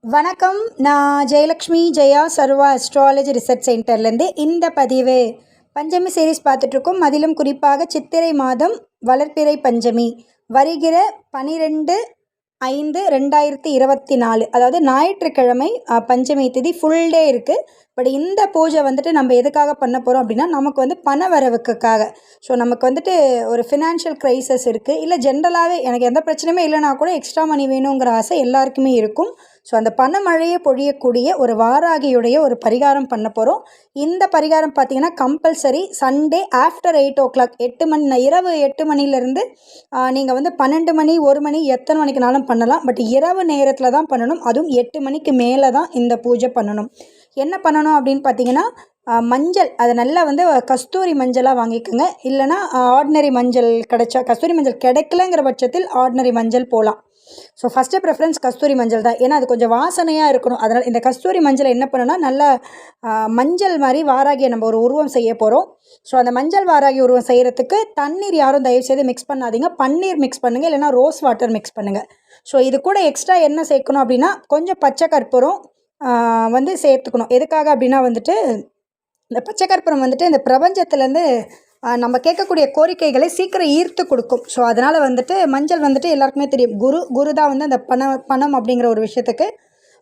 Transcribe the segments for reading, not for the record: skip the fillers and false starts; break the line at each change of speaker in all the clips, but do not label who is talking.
வணக்கம். நான் ஜெயலக்ஷ்மி ஜெயா சர்வா astrology research சென்டர்லேருந்து இந்த பதிவு பஞ்சமி சீரீஸ் பார்த்துட்ருக்கோம். அதிலும் குறிப்பாக சித்திரை மாதம் வளர்பிறை பஞ்சமி வருகிற 12/5/2024 அதாவது ஞாயிற்றுக்கிழமை பஞ்சமி திதி ஃபுல் டே இருக்குது. பட் இந்த பூஜை வந்துட்டு நம்ம எதுக்காக பண்ண போகிறோம் அப்படின்னா, நமக்கு வந்து பண வரவுக்காக. ஸோ நமக்கு வந்துட்டு ஒரு ஃபினான்ஷியல் க்ரைசஸ் இருக்குது, இல்லை ஜென்ரலாகவே எனக்கு எந்த பிரச்சனையுமே இல்லைனா கூட எக்ஸ்ட்ரா மணி வேணுங்கிற ஆசை எல்லாருக்குமே இருக்கும். ஸோ அந்த பணமழையை பொழியக்கூடிய ஒரு வாராகியுடைய ஒரு பரிகாரம் பண்ண போகிறோம். இந்த பரிகாரம் பார்த்திங்கன்னா கம்பல்சரி சண்டே ஆஃப்டர் 8 o'clock 8 மணி இரவு 8 மணிலேருந்து நீங்கள் வந்து 12 மணி 1 மணி எத்தனை மணிக்குனாலும் பண்ணலாம். பட் இரவு நேரத்தில் தான் பண்ணணும். அதுவும் 8 மணிக்கு மேலே தான் இந்த பூஜை பண்ணணும். என்ன பண்ணணும் அப்படின்னு பார்த்தீங்கன்னா, மஞ்சள் அதை நல்லா வந்து கஸ்தூரி மஞ்சளாக வாங்கிக்கோங்க. இல்லைனா ஆர்டினரி மஞ்சள் கிடைச்சா, கஸ்தூரி மஞ்சள் கிடைக்கலங்கிற பட்சத்தில் ஆர்டினரி மஞ்சள் போகலாம். ஸோ ஃபஸ்ட்டு ப்ரிஃபரன்ஸ் கஸ்தூரி மஞ்சள் தான், ஏன்னா அது கொஞ்சம் வாசனையாக இருக்கணும். அதனால் இந்த கஸ்தூரி மஞ்சளை என்ன பண்ணணும்னா, நல்லா மஞ்சள் மாதிரி வாராகியை நம்ம ஒரு உருவம் செய்ய போகிறோம். ஸோ அந்த மஞ்சள் வாராகி உருவம் செய்கிறதுக்கு தண்ணீர் யாரும் தயவுசெய்து மிக்ஸ் பண்ணாதீங்க. பன்னீர் மிக்ஸ் பண்ணுங்கள், இல்லைனா ரோஸ் வாட்டர் மிக்ஸ் பண்ணுங்கள். ஸோ இது கூட எக்ஸ்ட்ரா என்ன சேர்க்கணும் அப்படின்னா, கொஞ்சம் பச்சை கற்பூரம் வந்து சேர்த்துக்கணும். எதுக்காக அப்படின்னா வந்துட்டு, இந்த பச்சை கற்பூரம் வந்துட்டு இந்த பிரபஞ்சத்துலேருந்து நம்ம கேட்கக்கூடிய கோரிக்கைகளை சீக்கிரம் ஈர்த்து கொடுக்கும். ஸோ அதனால் வந்துட்டு மஞ்சள் வந்துட்டு எல்லாருக்குமே தெரியும், குரு தான் வந்து அந்த பணம் அப்படிங்கிற ஒரு விஷயத்துக்கு.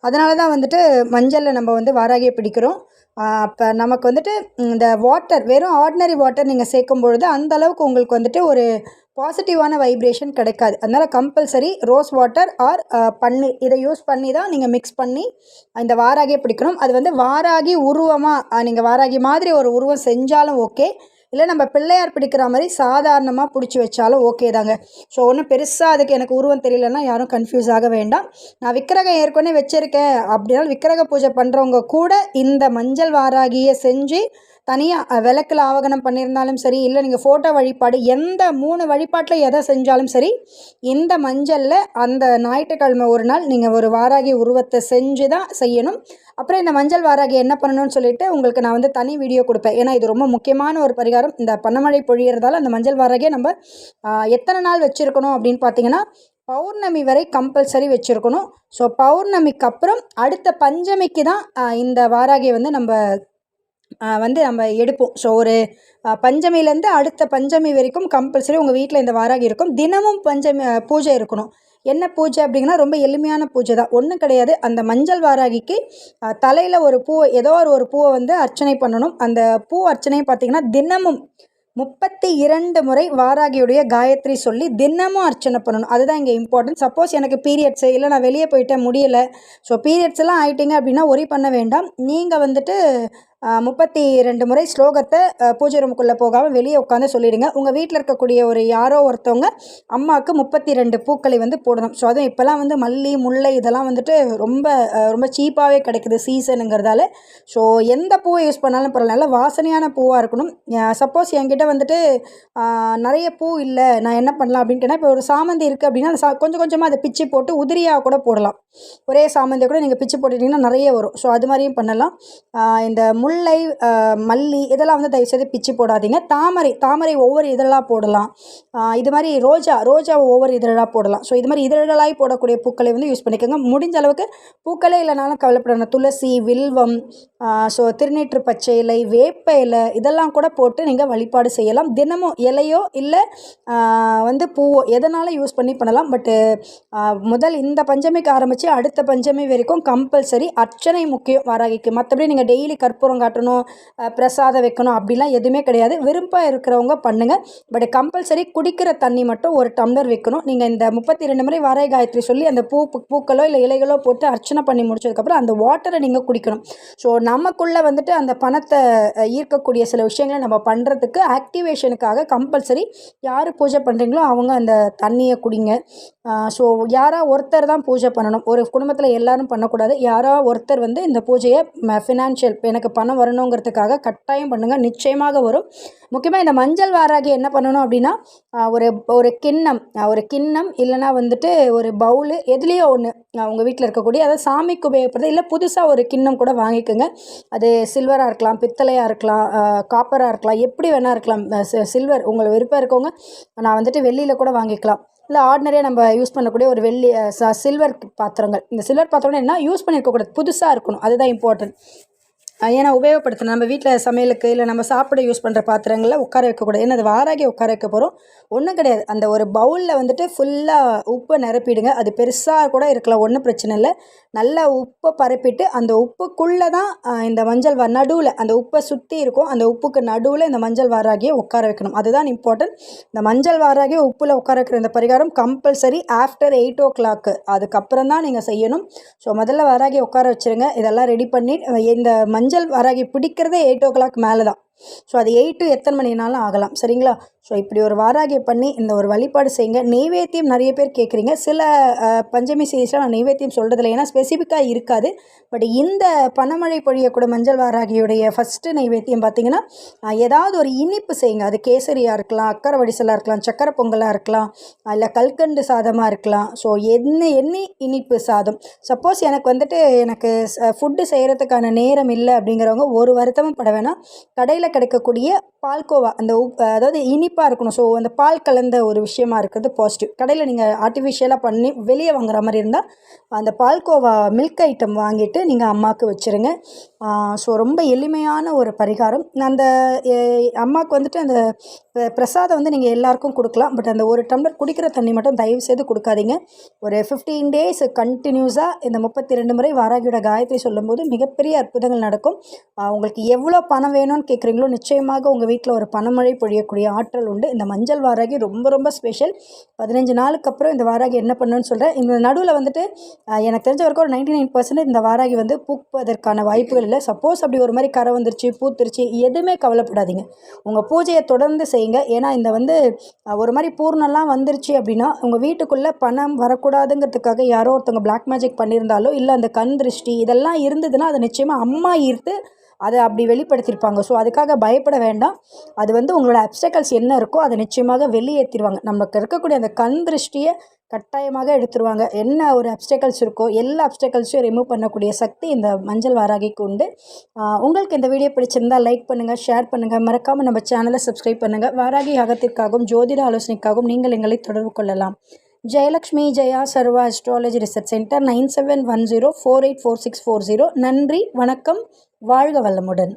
அதனால தான் வந்துட்டு மஞ்சளில் நம்ம வந்து வாராகியை பிடிக்கிறோம். அப்போ நமக்கு வந்துட்டு இந்த வாட்டர், வெறும் ஆர்டினரி வாட்டர் நீங்கள் சேர்க்கும் பொழுது அந்தளவுக்கு உங்களுக்கு வந்துட்டு ஒரு பாசிட்டிவான வைப்ரேஷன் கிடைக்காது. அதனால் கம்பல்சரி ரோஸ் வாட்டர் ஆர் பன்னீர் இதை யூஸ் பண்ணி தான் நீங்கள் மிக்ஸ் பண்ணி இந்த வாராகியை பிடிக்கணும். அது வந்து வாராகி உருவமாக நீங்கள் வாராகி மாதிரி ஒரு உருவம் செஞ்சாலும் ஓகே, இல்லை நம்ம பிள்ளையார் பிடிக்கிற மாதிரி சாதாரணமாக பிடிச்சி வச்சாலும் ஓகே தாங்க. ஸோ ஒன்றும் பெருசாக அதுக்கு எனக்கு உருவம் தெரியலன்னா யாரும் கன்ஃபியூஸ் ஆக வேண்டாம். நான் விக்கிரகம் ஏற்கனவே வச்சுருக்கேன் அப்படின்னாலும் விக்கிரக பூஜை பண்ணுறவங்க கூட இந்த மஞ்சள் வாராகியை செஞ்சு தனியாக விளக்கில் ஆவகனம் பண்ணியிருந்தாலும் சரி, இல்லை நீங்கள் ஃபோட்டோ வழிபாடு எந்த 3 வழிபாட்டில் எதை செஞ்சாலும் சரி, இந்த மஞ்சளில் அந்த ஞாயிற்றுக்கிழமை ஒரு நாள் நீங்கள் ஒரு வாராகி உருவத்தை செஞ்சு தான் செய்யணும். அப்புறம் இந்த மஞ்சள் வாராகி என்ன பண்ணணும்னு சொல்லிட்டு உங்களுக்கு நான் வந்து தனி வீடியோ கொடுப்பேன். ஏன்னா இது ரொம்ப முக்கியமான ஒரு பரிகாரம். இந்த பணமழை பொழியறதால அந்த மஞ்சள் வாராகியை நம்ம எத்தனை நாள் வச்சுருக்கணும் அப்படின்னு பார்த்தீங்கன்னா, பௌர்ணமி வரை கம்பல்சரி வச்சுருக்கணும். ஸோ பௌர்ணமிக்கு அப்புறம் அடுத்த பஞ்சமிக்கு தான் இந்த வாராகியை வந்து நம்ம எடுப்போம். ஸோ ஒரு பஞ்சமிலேருந்து அடுத்த பஞ்சமி வரைக்கும் கம்பல்சரி உங்கள் வீட்டில் இந்த வாராகி இருக்கும். தினமும் பஞ்சமி பூஜை இருக்கணும். என்ன பூஜை அப்படிங்கன்னா, ரொம்ப எளிமையான பூஜை தான், ஒன்றும் கிடையாது. அந்த மஞ்சள் வாராகிக்கு தலையில் ஒரு பூவை, ஏதோ ஒரு பூவை வந்து அர்ச்சனை பண்ணணும். அந்த பூ அர்ச்சனை பார்த்திங்கன்னா தினமும் 32 முறை வாராகியுடைய காயத்ரி சொல்லி தினமும் அர்ச்சனை பண்ணணும். அதுதான் இங்கே இம்பார்ட்டன்ட். சப்போஸ் எனக்கு பீரியட்ஸு, இல்லை நான் வெளியே போயிட்டேன் முடியலை, ஸோ பீரியட்ஸ் எல்லாம் ஆகிட்டிங்க அப்படின்னா ஒரி பண்ண வேண்டாம். நீங்கள் வந்துட்டு 32 முறை ஸ்லோகத்தை பூஜை ரூமுக்குள்ளே போகாமல் வெளியே உட்காந்து சொல்லிவிடுங்க. உங்கள் வீட்டில் இருக்கக்கூடிய ஒரு யாரோ ஒருத்தவங்க அம்மாவுக்கு 32 பூக்களை வந்து போடணும். ஸோ அதுவும் இப்போல்லாம் வந்து மல்லி முல்லை இதெல்லாம் வந்துட்டு ரொம்ப சீப்பாகவே கிடைக்குது சீசனுங்கிறதால. ஸோ எந்த பூவை யூஸ் பண்ணாலும் பரவாயில்ல, நல்ல வாசனையான பூவாக இருக்கணும். சப்போஸ் என்கிட்ட வந்துட்டு நிறைய பூ இல்லை, நான் என்ன பண்ணலாம் அப்படின்ட்டுனா, இப்போ ஒரு சாமந்தி இருக்குது அப்படின்னா கொஞ்சம் கொஞ்சமாக அதை பிச்சு போட்டு உதிரியாக கூட போடலாம். ஒரே சாமந்தியை கூட நீங்கள் பிச்சு போட்டுட்டிங்கன்னா நிறைய வரும். ஸோ அது மாதிரியும் பண்ணலாம். இந்த முல்லை மல்லி இதெல்லாம் வந்து தயவுசெய்து பிச்சு போடாதீங்க. தாமரை ஒவ்வொரு இதழாக போடலாம். இது மாதிரி ரோஜாவை ஒவ்வொரு இதழாக போடலாம். ஸோ இது மாதிரி இதழாய் போடக்கூடிய பூக்களை வந்து யூஸ் பண்ணிக்கோங்க. முடிஞ்ச அளவுக்கு பூக்களே இல்லைனாலும் கவலைப்படணும். துளசி, வில்வம், ஸோ திருநீற்று பச்சை இலை, வேப்ப இலை இதெல்லாம் கூட போட்டு நீங்கள் வழிபாடு செய்யலாம். தினமும் இலையோ இல்லை வந்து பூவோ எதனாலும் யூஸ் பண்ணலாம். பட்டு முதல் இந்த பஞ்சமிக்கு ஆரம்பித்து அடுத்த பஞ்சமி வரைக்கும் கம்பல்சரி அர்ச்சனை முக்கியம் வாராகிக்கு. மற்றபடி நீங்கள் டெய்லி கற்பூரம் காட்டணும், பிரசாதம் வைக்கணும் அப்படிலாம் எதுவுமே கிடையாது. விருப்பம் இருக்கிறவங்க பண்ணுங்கள். பட் கம்பல்சரி குடிக்கிற தண்ணி மட்டும் 1 டம்ளர் வைக்கணும். நீங்கள் இந்த 32 முறை வாராகி காயத்ரி சொல்லி அந்த பூக்களோ இல்லை இலைகளோ போட்டு அர்ச்சனை பண்ணி முடிச்சதுக்கப்புறம் அந்த வாட்டரை நீங்கள் குடிக்கணும். ஸோ நமக்குள்ளே வந்துட்டு அந்த பணத்தை ஈர்க்கக்கூடிய சில விஷயங்களை நம்ம பண்ணுறதுக்கு ஆக்டிவேஷனுக்காக கம்பல்சரி யார் பூஜை பண்ணுறீங்களோ அவங்க அந்த தண்ணியை குடிங்க. ஸோ யாரா ஒருத்தர் தான் பூஜை பண்ணணும். ஒரு குடும்பத்தில் எல்லாரும் பண்ணக்கூடாது. யாரா ஒருத்தர் வந்து இந்த பூஜையை ஃபினான்ஷியல் எனக்கு பணம் வரணுங்கிறதுக்காக கட்டாயம் பண்ணுங்கள், நிச்சயமாக வரும். முக்கியமாக இந்த மஞ்சள் வாராகி என்ன பண்ணணும் அப்படின்னா, ஒரு கிண்ணம் இல்லைனா வந்துட்டு ஒரு பவுலு எதுலேயோ ஒன்று உங்கள் வீட்டில் இருக்கக்கூடிய, அதாவது சாமிக்கு உபயோகப்படுறது, இல்லை புதுசாக ஒரு கிண்ணம் கூட வாங்கிக்கோங்க. அது சில்வராக இருக்கலாம், பித்தளையாக இருக்கலாம், காப்பராக இருக்கலாம், எப்படி வேணால் இருக்கலாம். சில்வர் உங்களுக்கு விருப்பம் இருக்கவங்க நான் வந்துட்டு வெள்ளியில் கூட வாங்கிக்கலாம். இல்லை ஆர்டினரியாக நம்ம யூஸ் பண்ணக்கூடிய ஒரு வெள்ளி சில்வர் பாத்திரங்கள். இந்த சில்வர் பாத்திரம்னா என்ன, யூஸ் பண்ணியிருக்கக்கூடாது, புதுசாக இருக்கணும், அதுதான் இம்பார்ட்டன்ட். ஏன்னா உபயோகப்படுத்தணும். நம்ம வீட்டில் சமையலுக்கு இல்லை நம்ம சாப்பிட யூஸ் பண்ணுற பாத்திரங்களில் உட்கார வைக்கக்கூடாது. ஏன்னா அது வாராகி உட்கார வைக்க போகிறோம். ஒன்றும் கிடையாது, அந்த ஒரு பவுலில் வந்துட்டு ஃபுல்லாக உப்பை நிரப்பிடுங்க. அது பெருசாக கூட இருக்கலாம், ஒன்றும் பிரச்சனை இல்லை. நல்லா உப்பை பரப்பிட்டு அந்த உப்புக்குள்ளே தான் இந்த மஞ்சள் நடுவில் அந்த உப்பை சுற்றி இருக்கும், அந்த உப்புக்கு நடுவில் இந்த மஞ்சள் வாராகியை உட்கார வைக்கணும். அதுதான் இம்பார்ட்டன்ட். இந்த மஞ்சள் வாராகியை உப்பில் உட்கார வைக்கிற இந்த பரிகாரம் கம்பல்சரி ஆஃப்டர் 8 o'clock அதுக்கப்புறம் தான் நீங்கள் செய்யணும். ஸோ முதல்ல வாராகியை உட்கார வச்சுருங்க. இதெல்லாம் ரெடி பண்ணி இந்த மஞ்சள் வாராகி பிடிக்கிறதே 8 o'clock மேலே தான். ஸோ அது 8 to எத்தனை மணினாலும் ஆகலாம், சரிங்களா? ஸோ இப்படி ஒரு வாராகியை பண்ணி இந்த ஒரு வழிபாடு செய்யுங்க. நெய்வேத்தியம் நிறைய பேர் கேட்குறீங்க. சில பஞ்சமி சீரீஸில் நான் நெய்வேத்தியம் சொல்கிறதில்ல, ஏன்னா ஸ்பெசிஃபிக்காக இருக்காது. பட் இந்த பனமழை பொழியக்கூட மஞ்சள் வாராகியுடைய ஃபஸ்ட்டு நெய்வேத்தியம் பார்த்திங்கன்னா ஏதாவது ஒரு இனிப்பு செய்யுங்க. அது கேசரியாக இருக்கலாம், அக்கரை வடிசலாக இருக்கலாம், சக்கரை பொங்கலாக இருக்கலாம், இல்லை கல்கண்டு சாதமாக இருக்கலாம். ஸோ எண்ணி இனிப்பு சாதம். சப்போஸ் எனக்கு ஃபுட்டு செய்கிறதுக்கான நேரம் இல்லை அப்படிங்கிறவங்க ஒரு வருத்தமும் பட வேணாம். கடையில் கிடைக்கக்கூடிய பால்கோவா, அந்த அதாவது இனிப்பாக இருக்கணும். ஸோ அந்த பால் கலந்த ஒரு விஷயமா இருக்கிறது பாசிட்டிவ். கடையில் நீங்கள் ஆர்டிஃபிஷியலாக பண்ணி வெளியே வாங்குற மாதிரி இருந்தால் அந்த பால்கோவா மில்க் ஐட்டம் வாங்கிட்டு நீங்கள் அம்மாவுக்கு வச்சுருங்க. ஸோ ரொம்ப எளிமையான ஒரு பரிகாரம். அந்த அம்மாவுக்கு அந்த பிரசாதம் நீங்கள் எல்லாருக்கும் கொடுக்கலாம். பட் அந்த ஒரு டம்ளர் குடிக்கிற தண்ணி மட்டும் தயவு செய்து கொடுக்காதீங்க. ஒரு 15 days கண்டினியூஸாக இந்த 32 முறை வாராகியோட காயத்ரி சொல்லும்போது மிகப்பெரிய அற்புதங்கள் நடக்கும். உங்களுக்கு எவ்வளோ பணம் வேணும்னு கேட்குறீங்களோ நிச்சயமாக உங்கள் வீட்டில் ஒரு பணமழை பொழியக்கூடிய ஆற்றல் உண்டு. இந்த மஞ்சள் வாராகி ரொம்ப ரொம்ப ஸ்பெஷல். 15 நாளுக்கு அப்புறம் இந்த வாராகி என்ன பண்ணுன்னு சொல்கிறேன். இந்த நடுவில் எனக்கு தெரிஞ்ச வரைக்கும் ஒரு 99% இந்த வாராகி பூப்பதற்கான வாய்ப்புகள் இல்லை. சப்போஸ் அப்படி ஒரு மாதிரி கரை வந்துருச்சு, பூத்துருச்சு, எதுவுமே கவலைப்படாதீங்க. உங்கள் பூஜையை தொடர்ந்து செய்யுங்க. ஏன்னா இந்த ஒரு மாதிரி பூர்ணம்லாம் வந்துருச்சு அப்படின்னா உங்கள் வீட்டுக்குள்ளே பணம் வரக்கூடாதுங்கிறதுக்காக யாரோ ஒருத்தவங்க பிளாக் மேஜிக் பண்ணியிருந்தாலோ இல்லை அந்த கண் திருஷ்டி இதெல்லாம் இருந்ததுன்னா அதை நிச்சயமாக அம்மா ஈர்த்து அதை அப்படி வெளிப்படுத்தியிருப்பாங்க. ஸோ அதுக்காக பயப்பட வேண்டாம். அது உங்களோட அப்டக்கல்ஸ் என்ன இருக்கோ அதை நிச்சயமாக வெளியேற்றிடுவாங்க. நமக்கு இருக்கக்கூடிய அந்த கண் திருஷ்டியை கட்டாயமாக எடுத்துருவாங்க. என்ன ஒரு அப்டக்கல்ஸ் இருக்கோ எல்லா அப்டக்கல்ஸையும் ரிமூவ் பண்ணக்கூடிய சக்தி இந்த மஞ்சள் வாராகிக்கு உண்டு. உங்களுக்கு இந்த வீடியோ பிடிச்சிருந்தால் லைக் பண்ணுங்கள், ஷேர் பண்ணுங்கள், மறக்காமல் நம்ம சேனலை சப்ஸ்கிரைப் பண்ணுங்கள். வாராகி யாகத்திற்காகவும் ஜோதிட ஆலோசனைக்காகவும் நீங்கள் எங்களை தொடர்பு கொள்ளலாம். ஜெயலக்ஷ்மி ஜெயா சர்வா அஸ்ட்ராலஜி ரிசர்ச் சென்டர் 9710484640. நன்றி, வணக்கம், வாழ்க வளமுடன்.